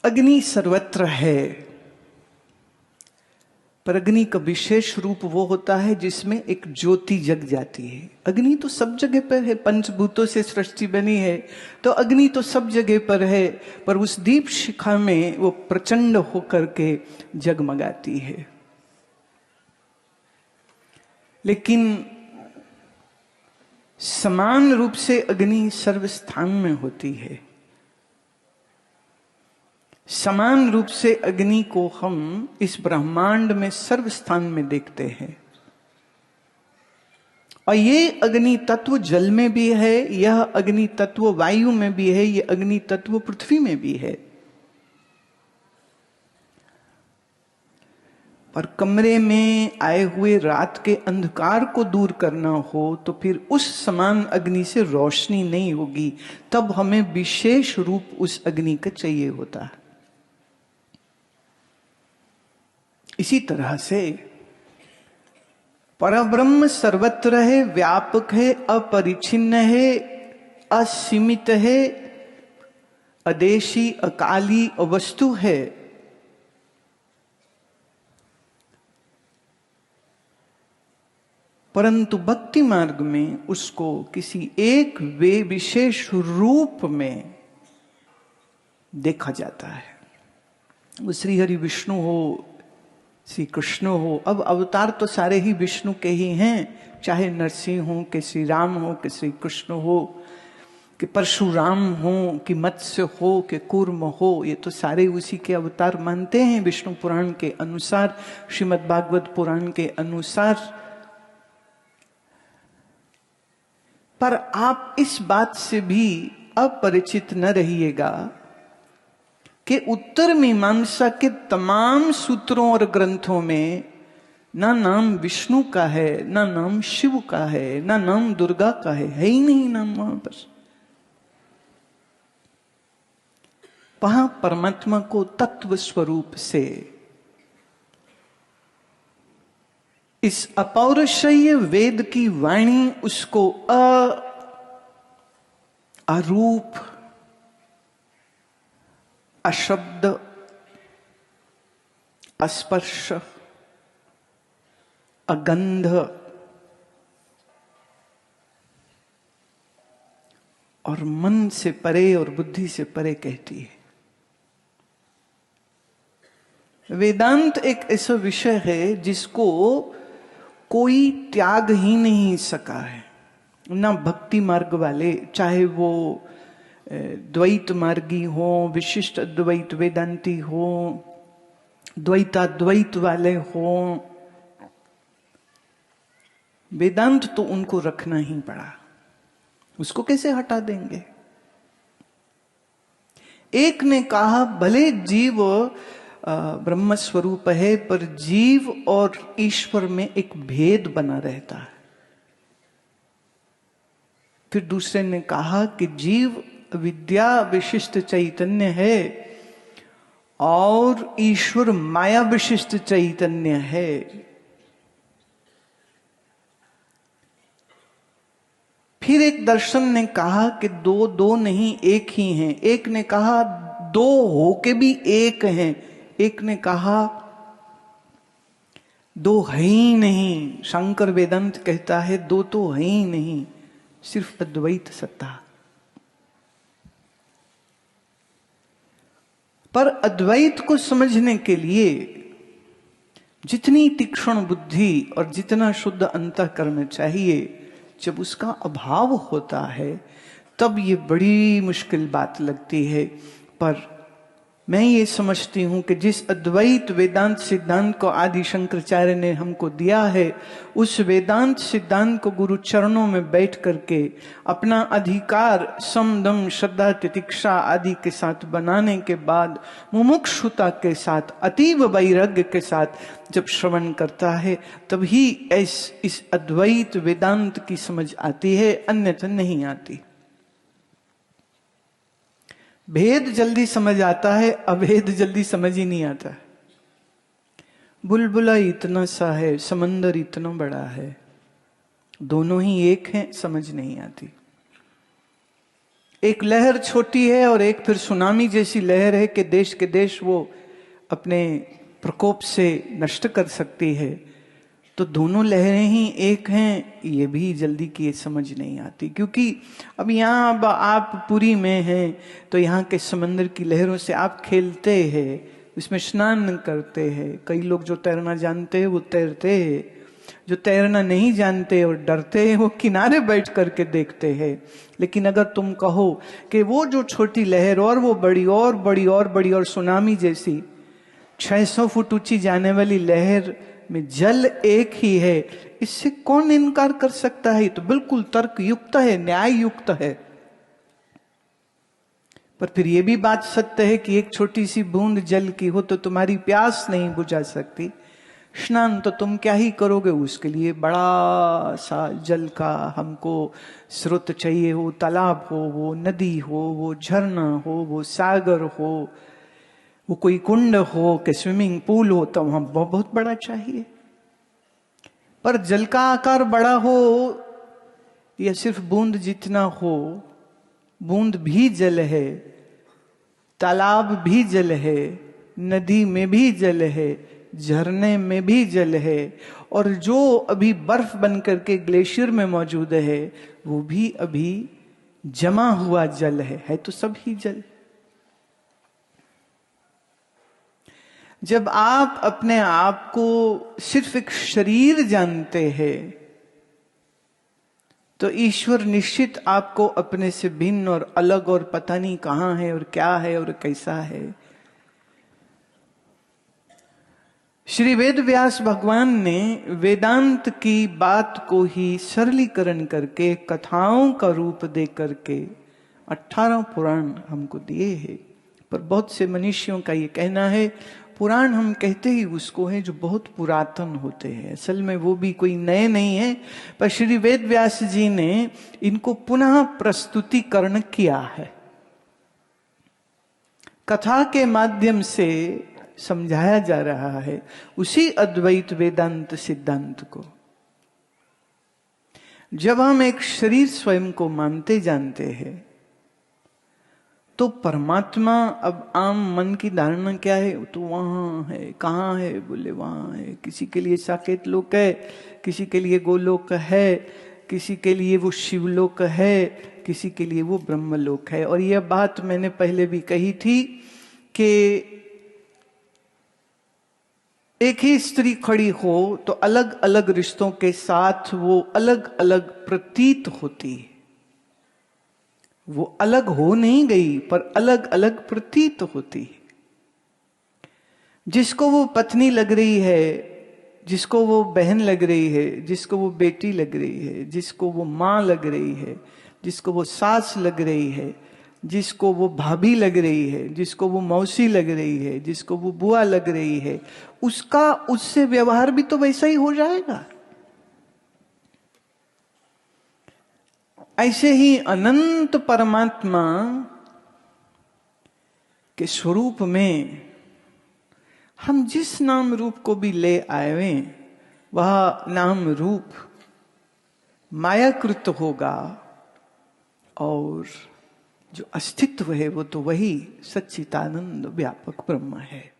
अग्नि सर्वत्र है, पर अग्नि का विशेष रूप वो होता है जिसमें एक ज्योति जग जाती है। अग्नि तो सब जगह पर है, पंचभूतों से सृष्टि बनी है, तो अग्नि तो सब जगह पर है, पर उस दीप शिखा में वो प्रचंड होकर के जगमगाती है। लेकिन समान रूप से अग्नि सर्वस्थान में होती है। समान रूप से अग्नि को हम इस ब्रह्मांड में सर्वस्थान में देखते हैं। और ये अग्नि तत्व जल में भी है, यह अग्नि तत्व वायु में भी है, यह अग्नि तत्व पृथ्वी में भी है। पर कमरे में आए हुए रात के अंधकार को दूर करना हो तो फिर उस समान अग्नि से रोशनी नहीं होगी, तब हमें विशेष रूप उस अग्नि का चाहिए होता है। इसी तरह से परब्रह्म सर्वत्र है, व्यापक है, अपरिच्छिन्न है, असीमित है, अदेशी अकाली वस्तु है। परंतु भक्ति मार्ग में उसको किसी एक वे विशेष रूप में देखा जाता है। वो श्री हरि विष्णु हो, श्री कृष्ण हो, अब अवतार तो सारे ही विष्णु के ही हैं, चाहे नरसिंह हो, कि श्री राम हो, कि श्री कृष्ण हो, कि परशुराम हो, कि मत्स्य हो, कि कूर्म हो, ये तो सारे उसी के अवतार मानते हैं विष्णु पुराण के अनुसार, श्रीमद् भागवत पुराण के अनुसार। पर आप इस बात से भी अपरिचित न रहिएगा कि उत्तर मीमांसा के तमाम सूत्रों और ग्रंथों में ना नाम विष्णु का है, ना नाम शिव का है, ना नाम दुर्गा का है ही नहीं नाम वहां पर। वहां परमात्मा को तत्व स्वरूप से इस अपौरुषेय वेद की वाणी उसको अरूप, अशब्द, अस्पर्श, अगंध और मन से परे और बुद्धि से परे कहती है। वेदांत एक ऐसा विषय है जिसको कोई त्याग ही नहीं सका है, ना भक्ति मार्ग वाले, चाहे वो द्वैत मार्गी हो, विशिष्ट अद्वैत वेदांती हो, द्वैताद्वैत वाले हो, वेदांत तो उनको रखना ही पड़ा। उसको कैसे हटा देंगे? एक ने कहा भले जीव ब्रह्म स्वरूप है, पर जीव और ईश्वर में एक भेद बना रहता है। फिर दूसरे ने कहा कि जीव विद्या विशिष्ट चैतन्य है और ईश्वर माया विशिष्ट चैतन्य है। फिर एक दर्शन ने कहा कि दो दो नहीं एक ही हैं। एक ने कहा दो होके भी एक हैं। एक ने कहा दो है ही नहीं। शंकर वेदांत कहता है दो तो है ही नहीं, सिर्फ अद्वैत सत्ता। पर अद्वैत को समझने के लिए जितनी तीक्ष्ण बुद्धि और जितना शुद्ध अंतःकरण चाहिए, जब उसका अभाव होता है तब ये बड़ी मुश्किल बात लगती है। पर मैं ये समझती हूं कि जिस अद्वैत वेदांत सिद्धांत को आदि शंकराचार्य ने हमको दिया है, उस वेदांत सिद्धांत को गुरु चरणों में बैठ करके अपना अधिकार सम दम श्रद्धा तितिक्षा आदि के साथ बनाने के बाद मुमुक्षुता के साथ, अतीव वैराग्य के साथ जब श्रवण करता है, तभी इस अद्वैत वेदांत की समझ आती है, अन्यथा नहीं आती। भेद जल्दी समझ आता है, अभेद जल्दी समझ ही नहीं आता। बुलबुला इतना सा है, समंदर इतना बड़ा है, दोनों ही एक हैं, समझ नहीं आती। एक लहर छोटी है और एक फिर सुनामी जैसी लहर है कि देश के देश वो अपने प्रकोप से नष्ट कर सकती है। तो दोनों लहरें ही एक हैं, ये भी जल्दी की ये समझ नहीं आती। क्योंकि अब यहाँ अब आप पुरी में हैं तो यहाँ के समंदर की लहरों से आप खेलते हैं, उसमें स्नान करते हैं। कई लोग जो तैरना जानते हैं वो तैरते हैं, जो तैरना नहीं जानते और डरते हैं वो किनारे बैठ करके देखते हैं। लेकिन अगर तुम कहो कि वो जो छोटी लहर और वो बड़ी और बड़ी और बड़ी और सुनामी जैसी 600 फुट ऊंची जाने वाली लहर में जल एक ही है, इससे कौन इनकार कर सकता है? तो बिल्कुल तर्क युक्त है, न्याय युक्त है। पर फिर यह भी बात सत्य है कि एक छोटी सी बूंद जल की हो तो तुम्हारी प्यास नहीं बुझा सकती। स्नान तो तुम क्या ही करोगे, उसके लिए बड़ा सा जल का हमको स्रोत चाहिए, वो तालाब हो, वो नदी हो, वो झरना हो, वो सागर हो, वो कोई कुंड हो कि स्विमिंग पूल हो, तो वहां बहुत बड़ा चाहिए। पर जल का आकार बड़ा हो या सिर्फ बूंद जितना हो, बूंद भी जल है, तालाब भी जल है, नदी में भी जल है, झरने में भी जल है, और जो अभी बर्फ बन करके ग्लेशियर में मौजूद है वो भी अभी जमा हुआ जल है तो सब ही जल। जब आप अपने आप को सिर्फ एक शरीर जानते हैं तो ईश्वर निश्चित आपको अपने से भिन्न और अलग और पता नहीं कहां है और क्या है और कैसा है। श्री वेद व्यास भगवान ने वेदांत की बात को ही सरलीकरण करके कथाओं का रूप दे करके 18 पुराण हमको दिए हैं। पर बहुत से मनुष्यों का ये कहना है पुराण हम कहते ही उसको है जो बहुत पुरातन होते हैं, असल में वो भी कोई नए नहीं है। पर श्री वेद व्यास जी ने इनको पुनः प्रस्तुतिकरण किया है, कथा के माध्यम से समझाया जा रहा है उसी अद्वैत वेदांत सिद्धांत को। जब हम एक शरीर स्वयं को मानते जानते हैं तो परमात्मा, अब आम मन की धारणा क्या है, तो वहां है, कहाँ है, बोले वहां है। किसी के लिए साकेत लोक है, किसी के लिए गोलोक है, किसी के लिए वो शिवलोक है, किसी के लिए वो ब्रह्मलोक है। और यह बात मैंने पहले भी कही थी कि एक ही स्त्री खड़ी हो तो अलग अलग रिश्तों के साथ वो अलग अलग प्रतीत होती है। वो अलग हो नहीं गई पर अलग अलग प्रतीत होती है। जिसको वो पत्नी लग रही है, जिसको वो बहन लग रही है, जिसको वो बेटी लग रही है, जिसको वो माँ लग रही है, जिसको वो सास लग रही है, जिसको वो भाभी लग रही है, जिसको वो मौसी लग रही है, जिसको वो बुआ लग रही है, उसका उससे व्यवहार भी तो वैसा ही हो जाएगा। ऐसे ही अनंत परमात्मा के स्वरूप में हम जिस नाम रूप को भी ले आए वह नाम रूप मायाकृत होगा और जो अस्तित्व है वो तो वही सच्चिदानंद व्यापक ब्रह्म है।